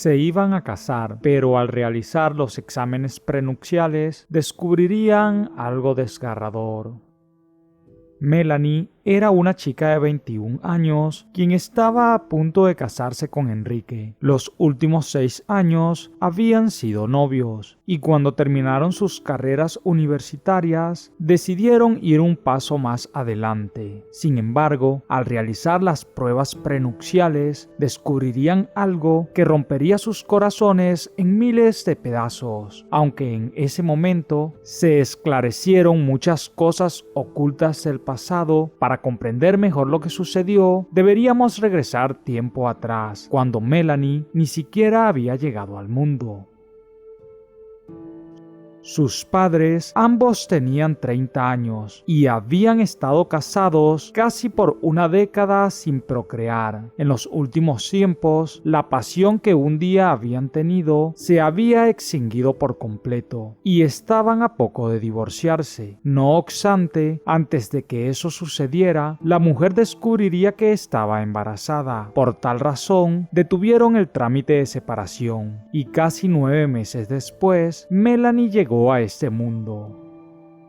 Se iban a casar, pero al realizar los exámenes prenupciales descubrirían algo desgarrador. Melanie era una chica de 21 años quien estaba a punto de casarse con Enrique. Los últimos 6 años habían sido novios y cuando terminaron sus carreras universitarias decidieron ir un paso más adelante. Sin embargo, al realizar las pruebas prenupciales descubrirían algo que rompería sus corazones en miles de pedazos, aunque en ese momento se esclarecieron muchas cosas ocultas del pasado. Para comprender mejor lo que sucedió, deberíamos regresar tiempo atrás, cuando Melanie ni siquiera había llegado al mundo. Sus padres ambos tenían 30 años y habían estado casados casi por una década sin procrear. En los últimos tiempos, la pasión que un día habían tenido se había extinguido por completo y estaban a poco de divorciarse. No obstante, antes de que eso sucediera, la mujer descubriría que estaba embarazada. Por tal razón, detuvieron el trámite de separación y casi 9 meses después, Melanie llegó a este mundo.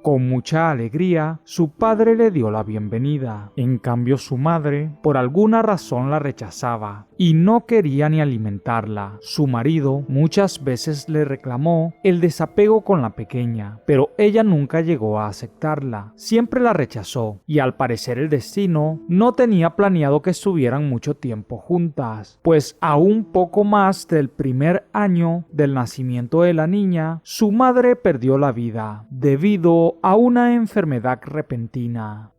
Con mucha alegría, su padre le dio la bienvenida. En cambio, su madre, por alguna razón, la rechazaba y no quería ni alimentarla. Su marido muchas veces le reclamó el desapego con la pequeña, pero ella nunca llegó a aceptarla. Siempre la rechazó y al parecer el destino no tenía planeado que estuvieran mucho tiempo juntas, pues a un poco más del primer año del nacimiento de la niña, su madre perdió la vida debido a una enfermedad repentina.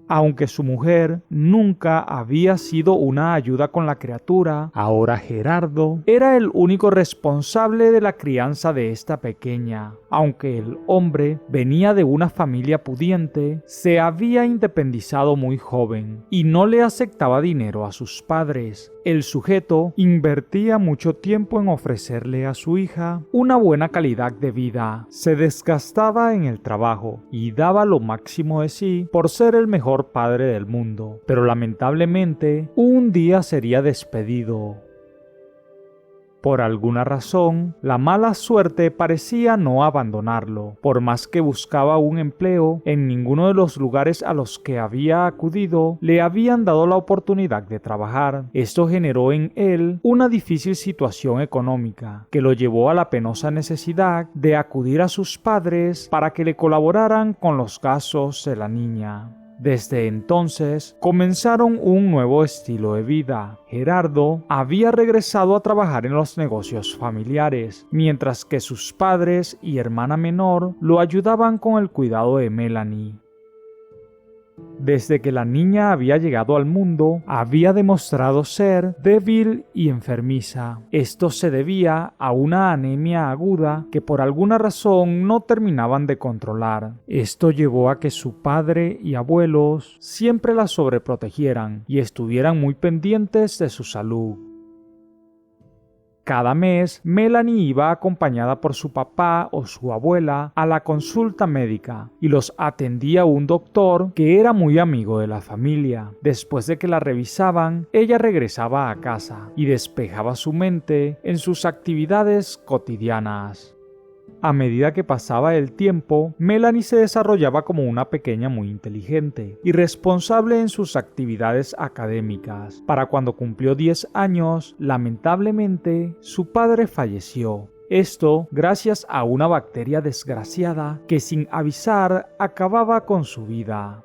Aunque su mujer nunca había sido una ayuda con la criatura, ahora Gerardo era el único responsable de la crianza de esta pequeña. Aunque el hombre venía de una familia pudiente, se había independizado muy joven y no le aceptaba dinero a sus padres. El sujeto invertía mucho tiempo en ofrecerle a su hija una buena calidad de vida. Se desgastaba en el trabajo y daba lo máximo de sí por ser el mejor padre del mundo. Pero lamentablemente, un día sería despedido. Por alguna razón, la mala suerte parecía no abandonarlo. Por más que buscaba un empleo, en ninguno de los lugares a los que había acudido le habían dado la oportunidad de trabajar. Esto generó en él una difícil situación económica, que lo llevó a la penosa necesidad de acudir a sus padres para que le colaboraran con los gastos de la niña. Desde entonces comenzaron un nuevo estilo de vida. Gerardo había regresado a trabajar en los negocios familiares, mientras que sus padres y hermana menor lo ayudaban con el cuidado de Melanie. Desde que la niña había llegado al mundo, había demostrado ser débil y enfermiza. Esto se debía a una anemia aguda que por alguna razón no terminaban de controlar. Esto llevó a que su padre y abuelos siempre la sobreprotegieran y estuvieran muy pendientes de su salud. Cada mes, Melanie iba acompañada por su papá o su abuela a la consulta médica y los atendía un doctor que era muy amigo de la familia. Después de que la revisaban, ella regresaba a casa y despejaba su mente en sus actividades cotidianas. A medida que pasaba el tiempo, Melanie se desarrollaba como una pequeña muy inteligente y responsable en sus actividades académicas. Para cuando cumplió 10 años, lamentablemente, su padre falleció. Esto gracias a una bacteria desgraciada que sin avisar acababa con su vida.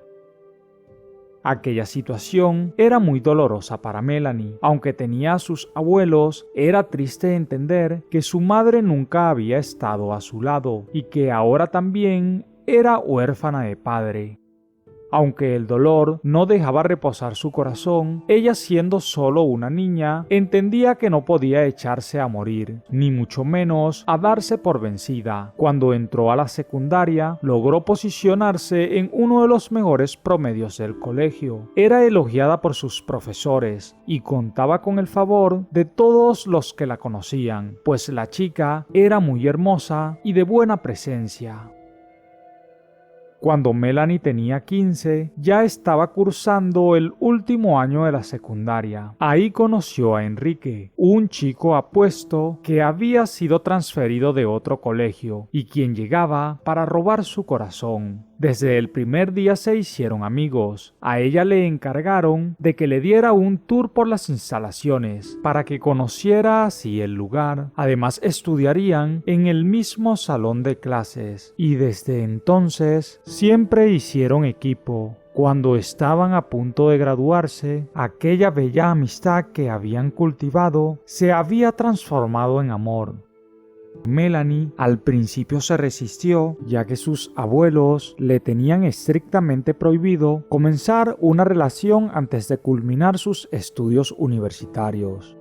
Aquella situación era muy dolorosa para Melanie. Aunque tenía a sus abuelos, era triste entender que su madre nunca había estado a su lado y que ahora también era huérfana de padre. Aunque el dolor no dejaba reposar su corazón, ella siendo solo una niña, entendía que no podía echarse a morir, ni mucho menos a darse por vencida. Cuando entró a la secundaria, logró posicionarse en uno de los mejores promedios del colegio. Era elogiada por sus profesores y contaba con el favor de todos los que la conocían, pues la chica era muy hermosa y de buena presencia. Cuando Melanie tenía 15, ya estaba cursando el último año de la secundaria. Ahí conoció a Enrique, un chico apuesto que había sido transferido de otro colegio y quien llegaba para robar su corazón. Desde el primer día se hicieron amigos. A ella le encargaron de que le diera un tour por las instalaciones para que conociera así el lugar. Además, estudiarían en el mismo salón de clases y desde entonces siempre hicieron equipo. Cuando estaban a punto de graduarse, aquella bella amistad que habían cultivado se había transformado en amor. Melanie al principio se resistió, ya que sus abuelos le tenían estrictamente prohibido comenzar una relación antes de culminar sus estudios universitarios.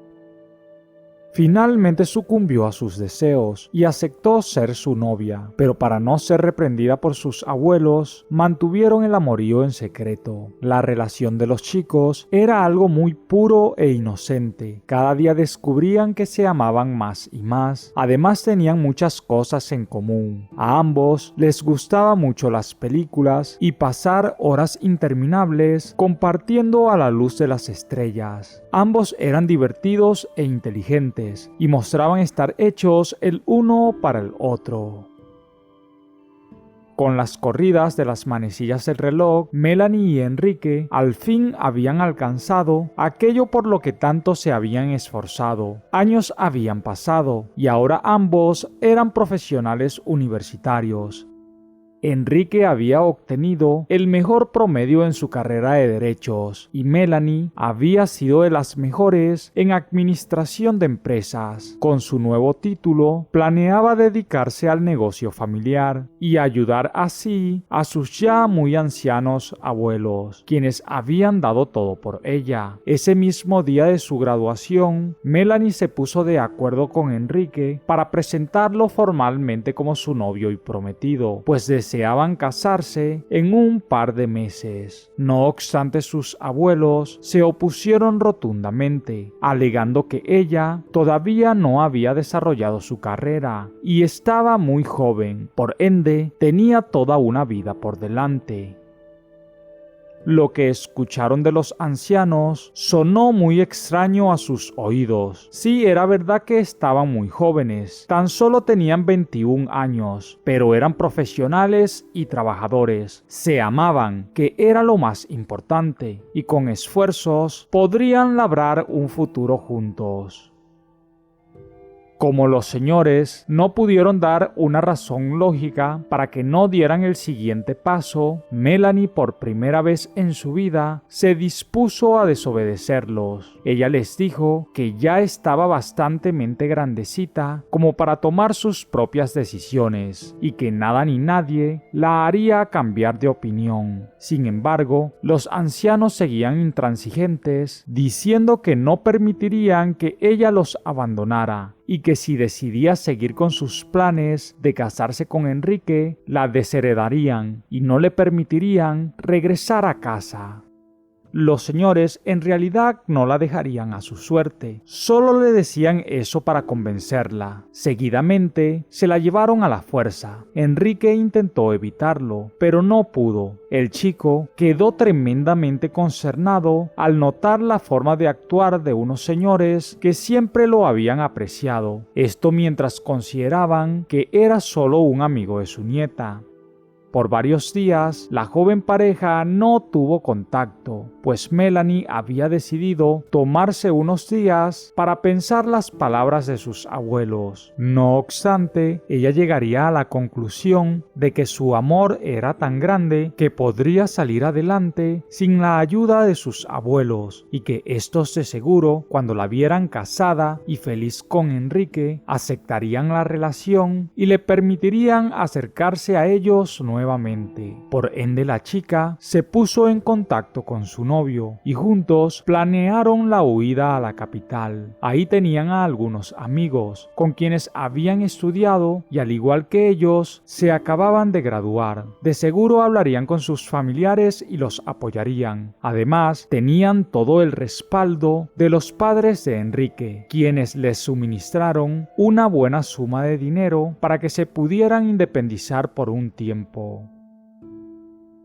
Finalmente sucumbió a sus deseos y aceptó ser su novia, pero para no ser reprendida por sus abuelos, mantuvieron el amorío en secreto. La relación de los chicos era algo muy puro e inocente. Cada día descubrían que se amaban más y más. Además tenían muchas cosas en común. A ambos les gustaba mucho las películas y pasar horas interminables compartiendo a la luz de las estrellas. Ambos eran divertidos e inteligentes y mostraban estar hechos el uno para el otro. Con las corridas de las manecillas del reloj, Melanie y Enrique al fin habían alcanzado aquello por lo que tanto se habían esforzado. Años habían pasado y ahora ambos eran profesionales universitarios. Enrique había obtenido el mejor promedio en su carrera de derechos y Melanie había sido de las mejores en administración de empresas. Con su nuevo título, planeaba dedicarse al negocio familiar y ayudar así a sus ya muy ancianos abuelos, quienes habían dado todo por ella. Ese mismo día de su graduación, Melanie se puso de acuerdo con Enrique para presentarlo formalmente como su novio y prometido, pues deseaban casarse en un par de meses. No obstante, sus abuelos se opusieron rotundamente, alegando que ella todavía no había desarrollado su carrera y estaba muy joven, por ende tenía toda una vida por delante. Lo que escucharon de los ancianos sonó muy extraño a sus oídos. Sí, era verdad que estaban muy jóvenes, tan solo tenían 21 años, pero eran profesionales y trabajadores. Se amaban, que era lo más importante, y con esfuerzos podrían labrar un futuro juntos. Como los señores no pudieron dar una razón lógica para que no dieran el siguiente paso, Melanie por primera vez en su vida se dispuso a desobedecerlos. Ella les dijo que ya estaba bastante grandecita como para tomar sus propias decisiones y que nada ni nadie la haría cambiar de opinión. Sin embargo, los ancianos seguían intransigentes, diciendo que no permitirían que ella los abandonara y que si decidía seguir con sus planes de casarse con Enrique, la desheredarían y no le permitirían regresar a casa. Los señores en realidad no la dejarían a su suerte, solo le decían eso para convencerla. Seguidamente se la llevaron a la fuerza. Enrique intentó evitarlo, pero no pudo. El chico quedó tremendamente consternado al notar la forma de actuar de unos señores que siempre lo habían apreciado. Esto mientras consideraban que era solo un amigo de su nieta. Por varios días, la joven pareja no tuvo contacto, pues Melanie había decidido tomarse unos días para pensar las palabras de sus abuelos. No obstante, ella llegaría a la conclusión de que su amor era tan grande que podría salir adelante sin la ayuda de sus abuelos y que estos de seguro, cuando la vieran casada y feliz con Enrique, aceptarían la relación y le permitirían acercarse a ellos nuevamente. Por ende, la chica se puso en contacto con su novio y juntos planearon la huida a la capital. Ahí tenían a algunos amigos con quienes habían estudiado y al igual que ellos se acababan de graduar. De seguro hablarían con sus familiares y los apoyarían. Además, tenían todo el respaldo de los padres de Enrique, quienes les suministraron una buena suma de dinero para que se pudieran independizar por un tiempo.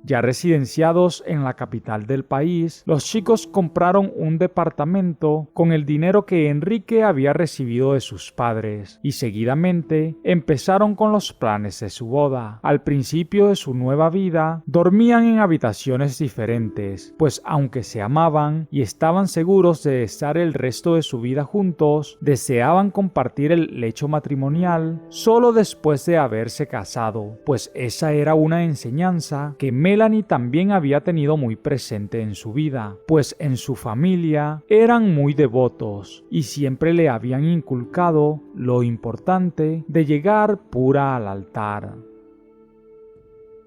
Ya residenciados en la capital del país, los chicos compraron un departamento con el dinero que Enrique había recibido de sus padres y seguidamente empezaron con los planes de su boda. Al principio de su nueva vida, dormían en habitaciones diferentes, pues aunque se amaban y estaban seguros de estar el resto de su vida juntos, deseaban compartir el lecho matrimonial solo después de haberse casado, pues esa era una enseñanza que Melanie también había tenido muy presente en su vida, pues en su familia eran muy devotos y siempre le habían inculcado lo importante de llegar pura al altar.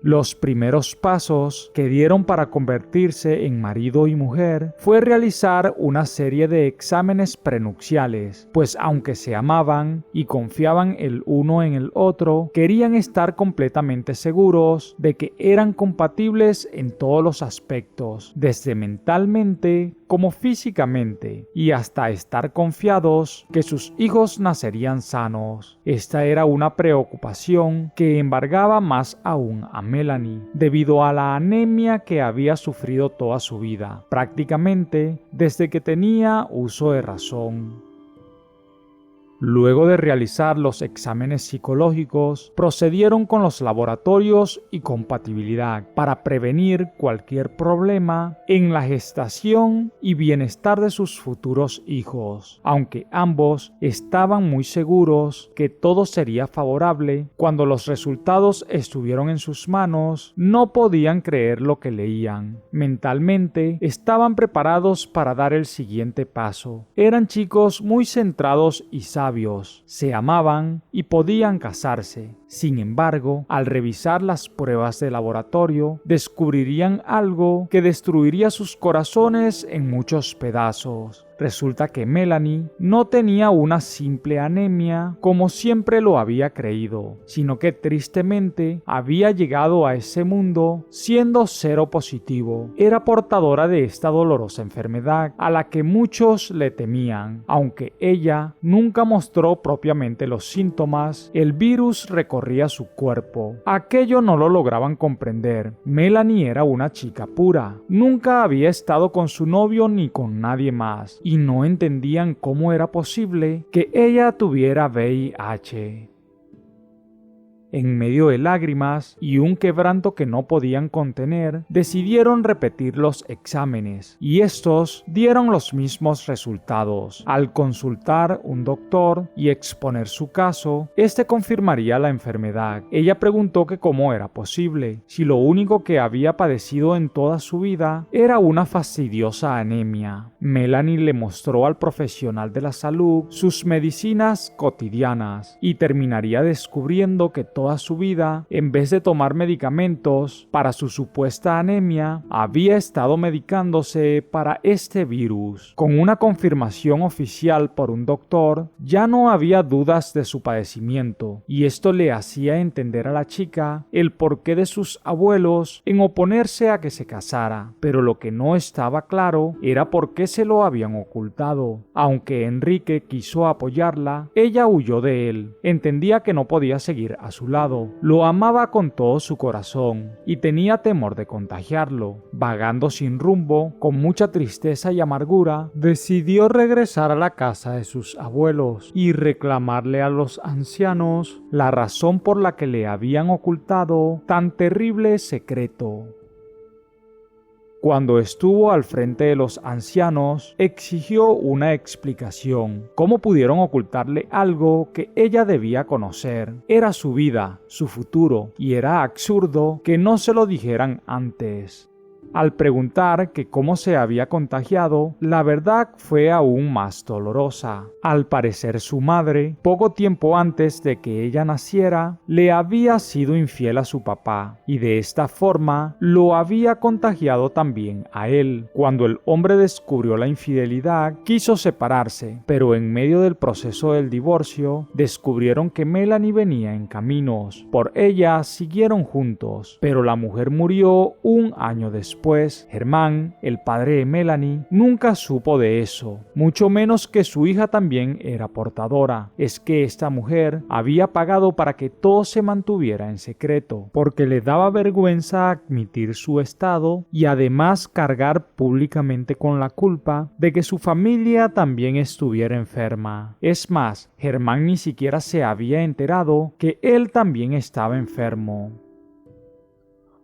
Los primeros pasos que dieron para convertirse en marido y mujer fue realizar una serie de exámenes prenupciales, pues aunque se amaban y confiaban el uno en el otro, querían estar completamente seguros de que eran compatibles en todos los aspectos, desde mentalmente como físicamente, y hasta estar confiados que sus hijos nacerían sanos. Esta era una preocupación que embargaba más aún a Melanie, debido a la anemia que había sufrido toda su vida, prácticamente desde que tenía uso de razón. Luego de realizar los exámenes psicológicos, procedieron con los laboratorios y compatibilidad para prevenir cualquier problema en la gestación y bienestar de sus futuros hijos. Aunque ambos estaban muy seguros que todo sería favorable, cuando los resultados estuvieron en sus manos, no podían creer lo que leían. Mentalmente, estaban preparados para dar el siguiente paso. Eran chicos muy centrados y sabios, se amaban y podían casarse. Sin embargo, al revisar las pruebas de laboratorio, descubrirían algo que destruiría sus corazones en muchos pedazos. Resulta que Melanie no tenía una simple anemia como siempre lo había creído, sino que tristemente había llegado a ese mundo siendo cero positivo. Era portadora de esta dolorosa enfermedad a la que muchos le temían. Aunque ella nunca mostró propiamente los síntomas, el virus recorría su cuerpo. Aquello no lo lograban comprender. Melanie era una chica pura. Nunca había estado con su novio ni con nadie más, y no entendían cómo era posible que ella tuviera VIH. En medio de lágrimas y un quebranto que no podían contener, decidieron repetir los exámenes y estos dieron los mismos resultados. Al consultar un doctor y exponer su caso, este confirmaría la enfermedad. Ella preguntó que cómo era posible, si lo único que había padecido en toda su vida era una fastidiosa anemia. Melanie le mostró al profesional de la salud sus medicinas cotidianas y terminaría descubriendo que toda su vida, en vez de tomar medicamentos para su supuesta anemia, había estado medicándose para este virus. Con una confirmación oficial por un doctor, ya no había dudas de su padecimiento, y esto le hacía entender a la chica el porqué de sus abuelos en oponerse a que se casara, pero lo que no estaba claro era por qué se lo habían ocultado. Aunque Enrique quiso apoyarla, ella huyó de él. Entendía que no podía seguir a su lado. Lo amaba con todo su corazón y tenía temor de contagiarlo. Vagando sin rumbo, con mucha tristeza y amargura, decidió regresar a la casa de sus abuelos y reclamarle a los ancianos la razón por la que le habían ocultado tan terrible secreto. Cuando estuvo al frente de los ancianos, exigió una explicación. ¿Cómo pudieron ocultarle algo que ella debía conocer? Era su vida, su futuro, y era absurdo que no se lo dijeran antes. Al preguntar que cómo se había contagiado, la verdad fue aún más dolorosa. Al parecer su madre, poco tiempo antes de que ella naciera, le había sido infiel a su papá, y de esta forma lo había contagiado también a él. Cuando el hombre descubrió la infidelidad, quiso separarse, pero en medio del proceso del divorcio, descubrieron que Melanie venía en caminos. Por ella siguieron juntos, pero la mujer murió un año después. después, Germán, el padre de Melanie, nunca supo de eso, mucho menos que su hija también era portadora. Es que esta mujer había pagado para que todo se mantuviera en secreto, porque le daba vergüenza admitir su estado y además cargar públicamente con la culpa de que su familia también estuviera enferma. Es más, Germán ni siquiera se había enterado que él también estaba enfermo.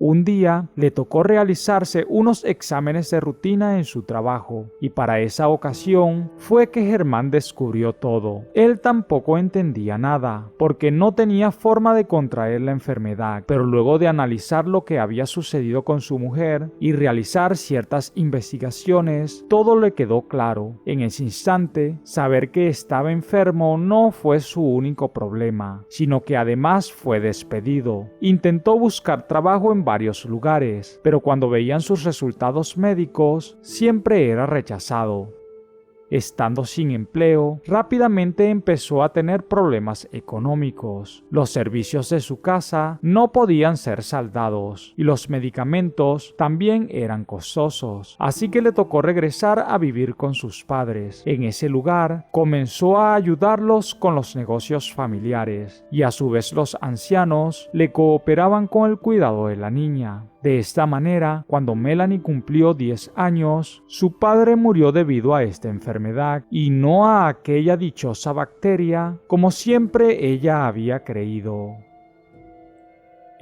Un día le tocó realizarse unos exámenes de rutina en su trabajo y para esa ocasión fue que Germán descubrió todo. Él tampoco entendía nada porque no tenía forma de contraer la enfermedad, pero luego de analizar lo que había sucedido con su mujer y realizar ciertas investigaciones, todo le quedó claro. En ese instante, saber que estaba enfermo no fue su único problema, sino que además fue despedido. Intentó buscar trabajo en varios lugares, pero cuando veían sus resultados médicos, siempre era rechazado. Estando sin empleo, rápidamente empezó a tener problemas económicos. Los servicios de su casa no podían ser saldados y los medicamentos también eran costosos, así que le tocó regresar a vivir con sus padres. En ese lugar, comenzó a ayudarlos con los negocios familiares y a su vez los ancianos le cooperaban con el cuidado de la niña. De esta manera, cuando Melanie cumplió 10 años, su padre murió debido a esta enfermedad y no a aquella dichosa bacteria como siempre ella había creído.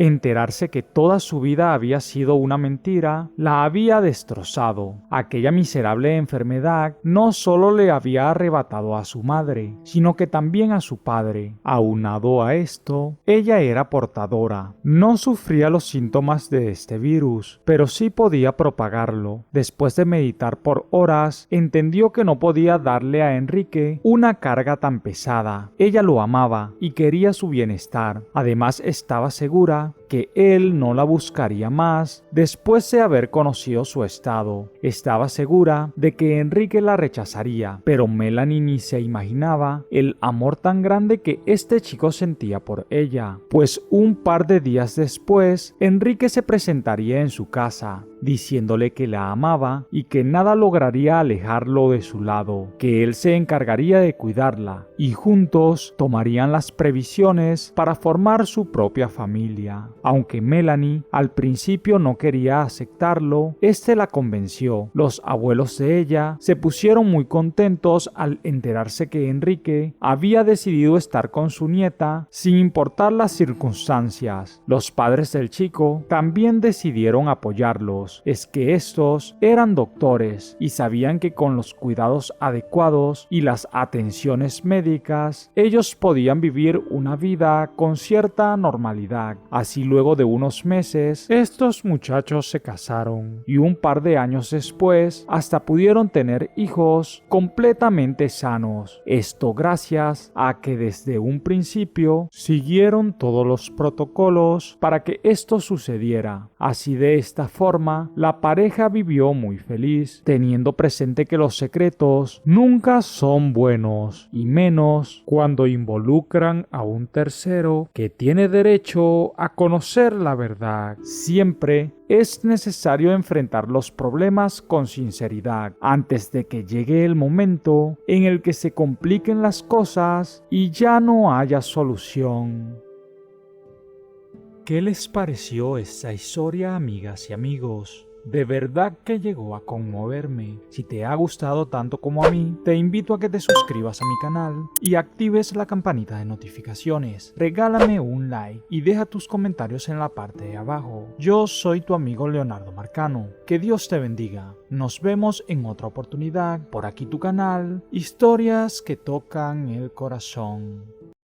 Enterarse que toda su vida había sido una mentira la había destrozado. Aquella miserable enfermedad no solo le había arrebatado a su madre, sino que también a su padre. Aunado a esto, ella era portadora. No sufría los síntomas de este virus, pero sí podía propagarlo. Después de meditar por horas, entendió que no podía darle a Enrique una carga tan pesada. Ella lo amaba y quería su bienestar. Además, estaba segura que él no la buscaría más después de haber conocido su estado. Estaba segura de que Enrique la rechazaría, pero Melanie ni se imaginaba el amor tan grande que este chico sentía por ella, pues un par de días después, Enrique se presentaría en su casa, diciéndole que la amaba y que nada lograría alejarlo de su lado, que él se encargaría de cuidarla y juntos tomarían las previsiones para formar su propia familia. Aunque Melanie al principio no quería aceptarlo, este la convenció. Los abuelos de ella se pusieron muy contentos al enterarse que Enrique había decidido estar con su nieta sin importar las circunstancias. Los padres del chico también decidieron apoyarlos. Es que estos eran doctores y sabían que con los cuidados adecuados y las atenciones médicas, ellos podían vivir una vida con cierta normalidad. Así luego de unos meses, estos muchachos se casaron y un par de años después hasta pudieron tener hijos completamente sanos. Esto gracias a que desde un principio siguieron todos los protocolos para que esto sucediera. Así de esta forma, la pareja vivió muy feliz, teniendo presente que los secretos nunca son buenos, y menos cuando involucran a un tercero que tiene derecho a conocer la verdad. Siempre es necesario enfrentar los problemas con sinceridad antes de que llegue el momento en el que se compliquen las cosas y ya no haya solución. ¿Qué les pareció esta historia, amigas y amigos? De verdad que llegó a conmoverme. Si te ha gustado tanto como a mí, te invito a que te suscribas a mi canal y actives la campanita de notificaciones. Regálame un like y deja tus comentarios en la parte de abajo. Yo soy tu amigo Leonardo Marcano. Que Dios te bendiga. Nos vemos en otra oportunidad por aquí tu canal, Historias que tocan el corazón.